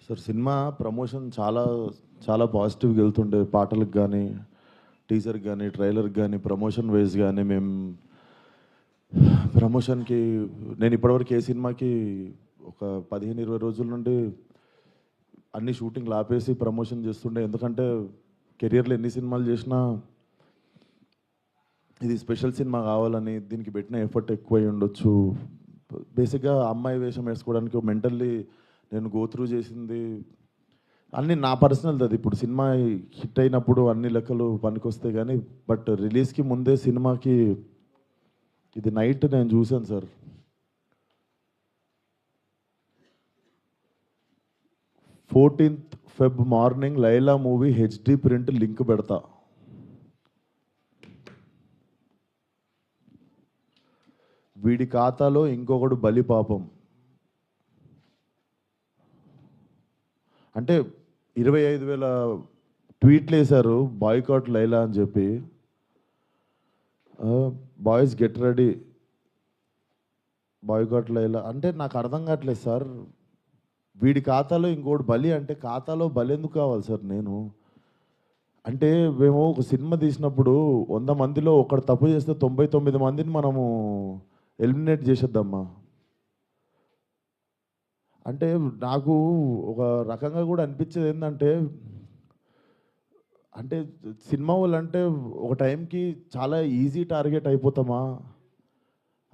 Sir cinema promotion చాలా చాలా పాజిటివ్గా వెళ్తుండే, పాటలకు కానీ టీజర్కి కానీ ట్రైలర్కి కానీ ప్రమోషన్ వైజ్ కానీ మేము ప్రమోషన్కి నేను ఇప్పటివరకు ఏ సినిమాకి ఒక 15-20 రోజుల నుండి అన్ని షూటింగ్లు ఆపేసి ప్రమోషన్ చేస్తుండే. ఎందుకంటే కెరియర్లో ఎన్ని సినిమాలు చేసినా ఇది స్పెషల్ సినిమా కావాలని దీనికి పెట్టిన ఎఫర్ట్ ఎక్కువై ఉండొచ్చు. బేసిక్గా అమ్మాయి వేషం వేసుకోవడానికి మెంటల్లీ నేను గోత్రూ చేసింది అన్నీ నా పర్సనల్. అది ఇప్పుడు సినిమా హిట్ అయినప్పుడు అన్ని లెక్కలు పనికొస్తాయి కానీ బట్ రిలీజ్కి ముందే సినిమాకి ఇది నైట్ నేను చూశాను sir. 14th Feb morning Laila movie HD print link పెడతా. వీడి ఖాతాలో ఇంకొకడు బలి పాపం అంటే 25,000 ట్వీట్లు వేశారు బాయ్కాట్ లైలా అని చెప్పి. Boys get ready boycott Laila అంటే నాకు అర్థం కావట్లేదు సార్. వీడి ఖాతాలో ఇంకోటి బలి అంటే ఖాతాలో బలి ఎందుకు కావాలి సార్? నేను అంటే మేము ఒక సినిమా తీసినప్పుడు 100 మందిలో ఒకడు తప్పు చేస్తే 99 మందిని మనము ఎలిమినేట్ చేసేద్దామా అంటే నాకు ఒక రకంగా కూడా అనిపించేది ఏంటంటే అంటే సినిమా వాళ్ళు అంటే ఒక టైంకి చాలా ఈజీ టార్గెట్ అయిపోతామా,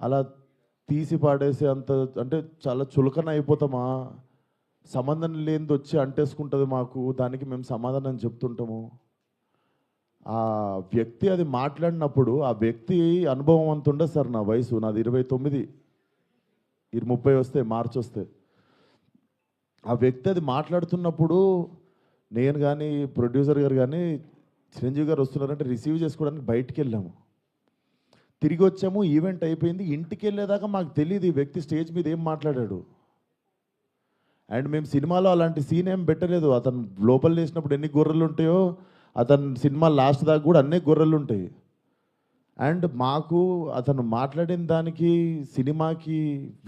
అలా తీసి పాడేసి అంత అంటే చాలా చులకన అయిపోతామా, సంబంధం లేనిది వచ్చి అంటేసుకుంటుంది మాకు, దానికి మేము సమాధానం చెప్తుంటాము. ఆ వ్యక్తి అది మాట్లాడినప్పుడు ఆ వ్యక్తి అనుభవం అంత ఉండదు సార్. నా వయసు నాది 29, 30 వస్తే మార్చి వస్తే ఆ వ్యక్తి అది మాట్లాడుతున్నప్పుడు నేను కానీ ప్రొడ్యూసర్ గారు కానీ చిరంజీవి గారు వస్తున్నారంటే రిసీవ్ చేసుకోవడానికి బయటికి వెళ్ళాము. తిరిగి వచ్చాము, ఈవెంట్ అయిపోయింది. ఇంటికి వెళ్ళేదాకా మాకు తెలియదు ఈ వ్యక్తి స్టేజ్ మీద ఏం మాట్లాడాడు. అండ్ మేము సినిమాలో అలాంటి సీన్ ఏం పెట్టలేదు. అతను లోపల వేసినప్పుడు ఎన్ని గొర్రెలు ఉంటాయో అతను సినిమా లాస్ట్ దాకా కూడా అన్నీ గొర్రెలు ఉంటాయి. అండ్ మాకు అతను మాట్లాడిన దానికి సినిమాకి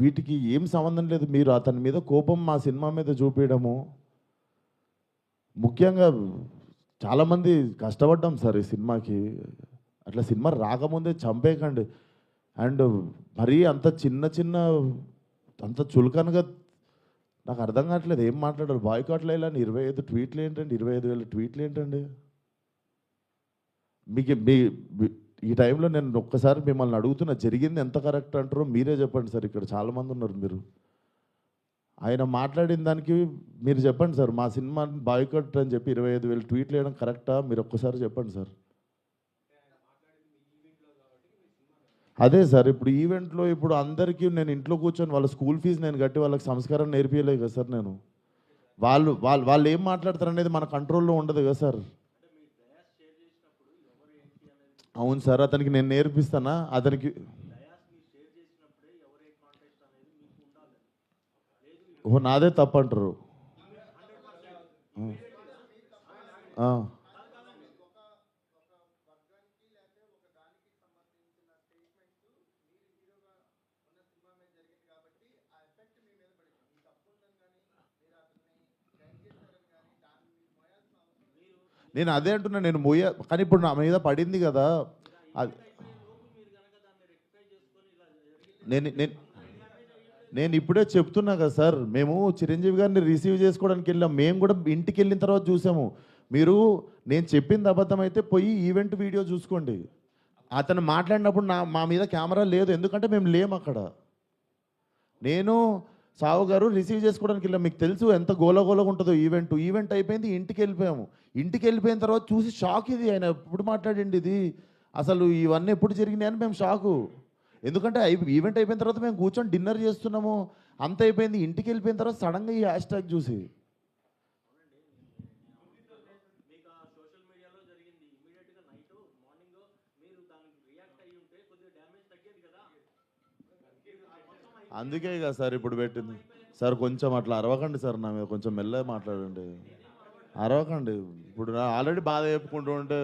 వీటికి ఏం సంబంధం లేదు. మీరు అతని మీద కోపం మా సినిమా మీద చూపించడము, ముఖ్యంగా చాలామంది కష్టపడ్డాం సార్ ఈ సినిమాకి. అట్లా సినిమా రాకముందే చంపేయకండి. అండ్ మరీ అంత చిన్న అంత చులకనగా నాకు అర్థం కావట్లేదు ఏం మాట్లాడారు. బాయ్కాట్ లైలా అని 25 ట్వీట్లు ఏంటండి? 25,000 ట్వీట్లు ఏంటండి? మీకు ఈ టైంలో నేను ఒక్కసారి మిమ్మల్ని అడుగుతున్నా, జరిగింది ఎంత కరెక్ట్ అంటారో మీరే చెప్పండి సార్. ఇక్కడ చాలామంది ఉన్నారు. మీరు ఆయన మాట్లాడిన దానికి మీరు చెప్పండి సార్. మా సినిమా బాయ్కాట్ అని చెప్పి 25,000 ట్వీట్లు వేయడం కరెక్టా? మీరు ఒక్కసారి చెప్పండి సార్. అదే సార్, ఇప్పుడు ఈవెంట్లో ఇప్పుడు అందరికీ నేను ఇంట్లో కూర్చొని వాళ్ళ స్కూల్ ఫీజు నేను కట్టి వాళ్ళకి సంస్కారం నేర్పించలేదు కదా సార్. నేను వాళ్ళు ఏం మాట్లాడతారు అనేది మన కంట్రోల్లో ఉండదు కదా సార్. అవును సార్, అతనికి నేను నేర్పిస్తానా? అతనికి ఓ నాదే తప్పంటారు. నేను అదే అంటున్నా, నేను కానీ ఇప్పుడు నా మీద పడింది కదా. నేను నేను ఇప్పుడే చెప్తున్నా కదా సార్. మేము చిరంజీవి గారిని రిసీవ్ చేసుకోవడానికి వెళ్ళాం. మేము కూడా ఇంటికి వెళ్ళిన తర్వాత చూసాము. మీరు నేను చెప్పింది అబద్ధం అయితే పోయి ఈవెంట్ వీడియో చూసుకోండి. అతను మాట్లాడినప్పుడు మా మీద కెమెరా లేదు, ఎందుకంటే మేము లేము అక్కడ. నేను సావు గారు రిసీవ్ చేసుకోవడానికి వెళ్ళాం. మీకు తెలుసు ఎంత గోలగోలగా ఉంటుందో ఈవెంట్ అయిపోయింది, ఇంటికి వెళ్ళిపోయాము. ఇంటికి వెళ్ళిపోయిన తర్వాత చూసి షాక్. ఇది ఆయన ఎప్పుడు మాట్లాడండి, ఇది అసలు ఇవన్నీ ఎప్పుడు జరిగినాయి అని మేము షాకు. ఎందుకంటే ఈవెంట్ అయిపోయిన తర్వాత మేము కూర్చొని డిన్నర్ చేస్తున్నాము, అంత అయిపోయింది. ఇంటికి వెళ్ళిపోయిన తర్వాత సడన్గా ఈ హ్యాష్ ట్యాగ్ చూసి అందుకే కదా సార్ ఇప్పుడు పెట్టింది. సార్ కొంచెం అట్లా అరవకండి సార్, నా మీద కొంచెం మెల్లగా మాట్లాడండి. అరవకండి. ఇప్పుడు ఆల్రెడీ బాధ చెప్పుకుంటూ ఉంటే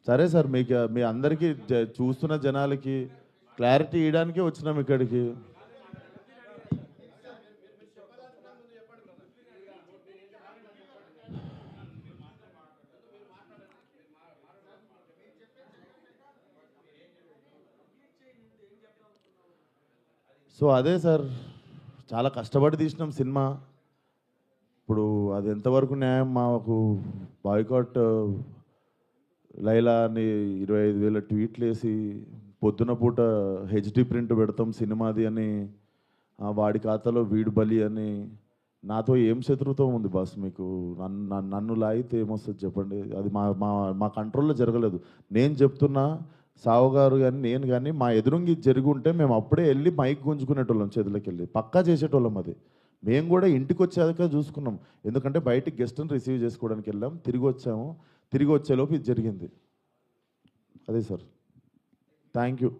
సరే సార్. మీకు మీ అందరికీ చూస్తున్న జనాలకి క్లారిటీ ఇవ్వడానికే వచ్చినాం ఇక్కడికి. సో అదే సార్, చాలా కష్టపడి తీసినాం సినిమా. ఇప్పుడు అది ఎంతవరకు న్యాయం? మాకు బాయ్కాట్ లైలా అని 25,000 ట్వీట్లు వేసి పొద్దున పూట హెచ్డి ప్రింట్ పెడతాం సినిమాది అని, వాడి ఖాతాలో వీడు బలి అని. నాతో ఏం శత్రుత్వం ఉంది బాస్ మీకు? నన్ను లాగితే ఏమొస్తుంది చెప్పండి? అది మా మా మా కంట్రోల్లో జరగలేదు. నేను చెప్తున్నా, సావు గారు కానీ నేను కానీ మా ఎదురుంగి జరిగి ఉంటే మేము అప్పుడే వెళ్ళి మైక్ గుంజుకునేటోళ్ళం, చేతులకి వెళ్ళి పక్కా చేసేటోళ్ళం. అది మేము కూడా ఇంటికి వచ్చాక చూసుకున్నాం, ఎందుకంటే బయటికి గెస్ట్ని రిసీవ్ చేసుకోవడానికి వెళ్ళాం, తిరిగి వచ్చాము. తిరిగి వచ్చేలోపు ఇది జరిగింది. అదే సార్. Thank you.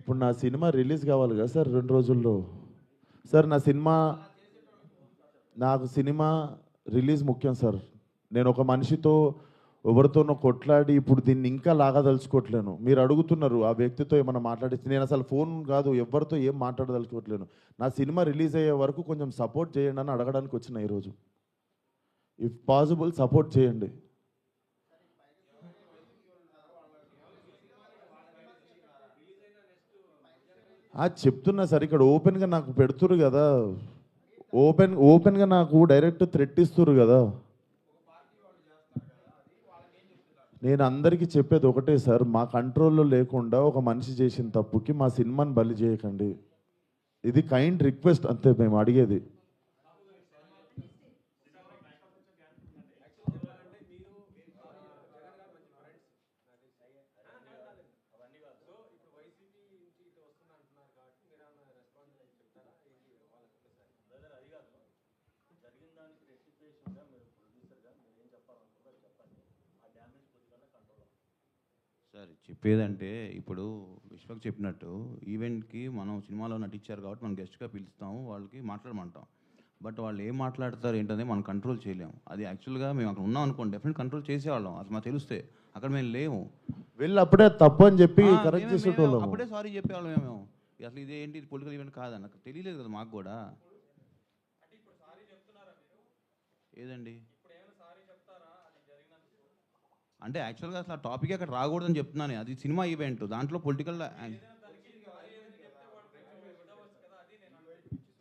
ఇప్పుడు నా సినిమా రిలీజ్ కావాలి కదా సార్ 2 రోజుల్లో. సార్ నాకు సినిమా రిలీజ్ ముఖ్యం సార్. నేను ఒక మనిషితో ఎవరితోనో కొట్లాడి ఇప్పుడు దీన్ని ఇంకా లాగదలుచుకోవట్లేను. మీరు అడుగుతున్నారు ఆ వ్యక్తితో ఏమైనా మాట్లాడించి, నేను అసలు ఫోన్ కాదు ఎవరితో ఏం మాట్లాడదలుచుకోవట్లేను. నా సినిమా రిలీజ్ అయ్యే వరకు కొంచెం సపోర్ట్ చేయండి అని అడగడానికి వచ్చిన ఈరోజు. ఇఫ్ పాసిబుల్ సపోర్ట్ చేయండి. చెప్తున్నా సార్, ఇక్కడ ఓపెన్గా నాకు పెడుతురు కదా, ఓపెన్గా నాకు డైరెక్ట్ థ్రెట్ ఇస్తురు కదా. నేను అందరికీ చెప్పేది ఒకటే సార్, మా కంట్రోల్లో లేకుండా ఒక మనిషి చేసిన తప్పుకి మా సినిమాని బలి చేయకండి. ఇది కైండ్ రిక్వెస్ట్ అంతే మేము అడిగేది. సార్ చెప్పేదంటే, ఇప్పుడు విశ్వక్ చెప్పినట్టు ఈవెంట్కి మనం సినిమాలో నటించారు కాబట్టి మనం గెస్ట్గా పిలుస్తాము, వాళ్ళకి మాట్లాడమంటాం. బట్ వాళ్ళు ఏం మాట్లాడతారు ఏంటనేది మనం కంట్రోల్ చేయలేము. అది యాక్చువల్గా మేము అక్కడ ఉన్నాం అనుకోండి, డెఫినెట్ కంట్రోల్ చేసేవాళ్ళం. అసలు మాకు తెలిస్తే అక్కడ మేము లేము. వీళ్ళు అప్పుడే తప్పు అని చెప్పి కరెక్ట్ చేసేటోళ్ళం. అప్పుడే సారీ చెప్పేవాళ్ళం మేము. అసలు ఇదేంటి పొలిటికల్ ఈవెంట్ కాదని నాకు తెలియలేదు కదా మాకు కూడా. ఏదండి అంటే యాక్చువల్గా అసలు ఆ టాపిక్ అక్కడ రాకూడదని చెప్తున్నాను. అది సినిమా ఈవెంట్, దాంట్లో పొలిటికల్.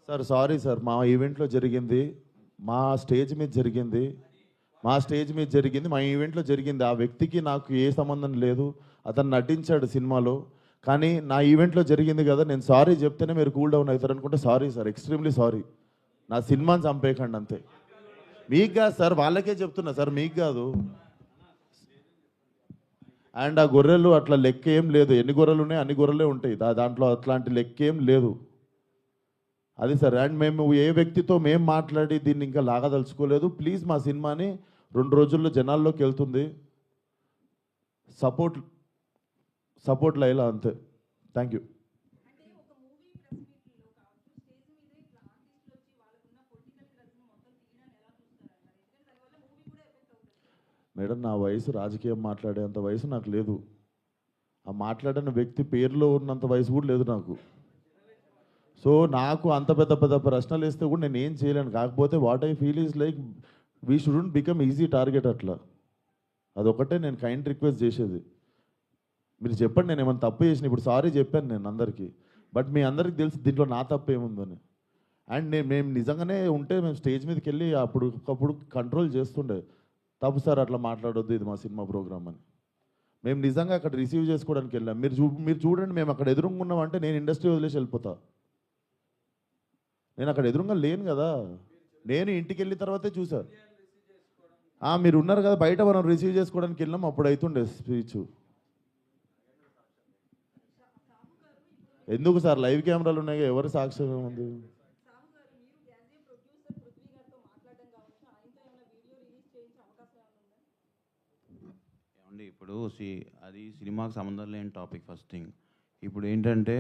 సార్ సారీ సార్, మా ఈవెంట్లో జరిగింది, మా స్టేజ్ మీద జరిగింది, మా ఈవెంట్లో జరిగింది. ఆ వ్యక్తికి నాకు ఏ సంబంధం లేదు. అతను నటించాడు సినిమాలో, కానీ నా ఈవెంట్లో జరిగింది కదా, నేను సారీ చెప్తేనే మీరు కూల్ డౌన్ అవుతారు అనుకుంటే సారీ సార్, ఎక్స్ట్రీమ్లీ సారీ. నా సినిమాని చంపేయకండి అంతే. మీకు కాదు సార్, వాళ్ళకే చెప్తున్నా సార్, మీకు కాదు. అండ్ ఆ గొర్రెలు అట్లా లెక్క ఏం లేదు, ఎన్ని గొర్రెలు ఉన్నాయి అన్ని గొర్రెలే ఉంటాయి, దాంట్లో అట్లాంటి లెక్క ఏం లేదు. అది సార్. అండ్ మేము ఏ వ్యక్తితో మేము మాట్లాడి దీన్ని ఇంకా లాగదలుచుకోలేదు. ప్లీజ్ మా సినిమాని 2 రోజుల్లో జనాల్లోకి వెళ్తుంది. సపోర్ట్ లైలా అంతే. Thank you. మేడం, నా వయసు రాజకీయం మాట్లాడేంత వయసు నాకు లేదు. ఆ మాట్లాడిన వ్యక్తి పేరులో ఉన్నంత వయసు కూడా లేదు నాకు. సో నాకు అంత పెద్ద పెద్ద ప్రశ్నలు వేస్తే కూడా నేను ఏం చేయలేను. కాకపోతే what I feel is like we shouldn't become easy target అట్లా. అదొకటే నేను కైండ్ రిక్వెస్ట్ చేసేది. మీరు చెప్పండి నేను ఏమైనా తప్పు చేసిన. ఇప్పుడు సారీ చెప్పాను నేను అందరికీ, బట్ మీ అందరికీ తెలుసు దీంట్లో నా తప్పు ఏముందని. అండ్ మేము నిజంగానే ఉంటే మేము స్టేజ్ మీదకి వెళ్ళి అప్పుడు కంట్రోల్ చేస్తుండే, తప్పు సార్ అట్లా మాట్లాడొద్దు, ఇది మా సినిమా ప్రోగ్రామ్ అని. మేము నిజంగా అక్కడ రిసీవ్ చేసుకోవడానికి వెళ్ళాం. మీరు చూడండి, మేము అక్కడ ఎదురుకున్నాం అంటే నేను ఇండస్ట్రీ వదిలేసి వెళ్ళిపోతా. నేను అక్కడ ఎదురుగా లేను కదా, నేను ఇంటికి వెళ్ళిన తర్వాతే చూసా. మీరు ఉన్నారు కదా బయట, మనం రిసీవ్ చేసుకోవడానికి వెళ్ళాం, అప్పుడు అవుతుండే స్పీచ్. ఎందుకు సార్, లైవ్ కెమెరాలు ఉన్నాయి, ఎవరి సాక్ష్యం ఉంది? ఏమండి ఇప్పుడు అది సినిమాకి సంబంధం లేని టాపిక్ ఫస్ట్ థింగ్. ఇప్పుడు ఏంటంటే